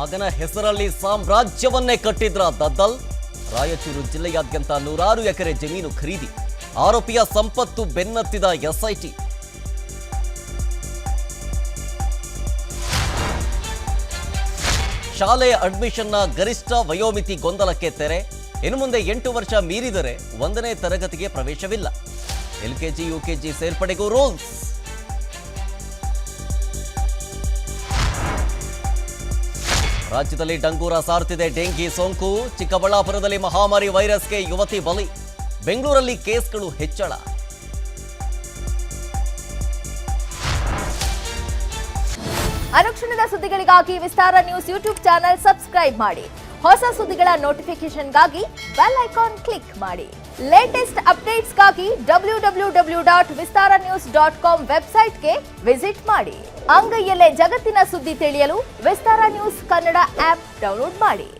ಮಗನ ಹೆಸರಲ್ಲಿ ಸಾಮ್ರಾಜ್ಯವನ್ನೇ ಕಟ್ಟಿದ್ರ ದದ್ದಲ್. ರಾಯಚೂರು ಜಿಲ್ಲೆಯಾದ್ಯಂತ 100 ಎಕರೆ ಜಮೀನು ಖರೀದಿ. ಆರೋಪಿಯ ಸಂಪತ್ತು ಬೆನ್ನತ್ತಿದ ಎಸ್ಐಟಿ. ಶಾಲೆ ಅಡ್ಮಿಷನ್ನ ಗರಿಷ್ಠ ವಯೋಮಿತಿ ಗೊಂದಲಕ್ಕೆ ತೆರೆ. ಇನ್ನು ಮುಂದೆ 8 ವರ್ಷ ಮೀರಿದರೆ 1ನೇ ತರಗತಿಗೆ ಪ್ರವೇಶವಿಲ್ಲ. ಎಲ್ಕೆಜಿ ಯುಕೆಜಿ ಸೇರ್ಪಡೆಗೂ ರೂಲ್ಸ್. ರಾಜ್ಯದಲ್ಲಿ ಡಂಗೂರ ಸಾರುತ್ತಿದೆ ಡೆಂಗಿ ಸೋಂಕು. ಚಿಕ್ಕಬಳ್ಳಾಪುರದಲ್ಲಿ ಮಹಾಮಾರಿ ವೈರಸ್ಗೆ ಯುವತಿ ಬಲಿ. ಬೆಂಗಳೂರಲ್ಲಿ ಕೇಸ್ಗಳು ಹೆಚ್ಚಳ. ಅನುಕ್ಷಣದ ಸುದ್ದಿಗಳಿಗಾಗಿ ವಿಸ್ತಾರ ನ್ಯೂಸ್ ಯೂಟ್ಯೂಬ್ ಚಾನೆಲ್ ಸಬ್ಸ್ಕ್ರೈಬ್ ಮಾಡಿ. ಹೊಸ ಸುದ್ದಿಗಳ ನೋಟಿಫಿಕೇಶನ್ಗಾಗಿ ಬೆಲ್ ಐಕಾನ್ ಕ್ಲಿಕ್ ಮಾಡಿ. ಲೇಟೆಸ್ಟ್ ಅಪ್ಡೇಟ್ಸ್ಗಾಗಿ www.vistaranews.com ವೆಬ್ಸೈಟ್ಗೆ ವಿಸಿಟ್ ಮಾಡಿ. ಅಂಗೈಯಲ್ಲೇ ಜಗತ್ತಿನ ಸುದ್ದಿ ತಿಳಿಯಲು ವಿಸ್ತಾರ ನ್ಯೂಸ್ ಕನ್ನಡ ಆಪ್ ಡೌನ್ಲೋಡ್ ಮಾಡಿ.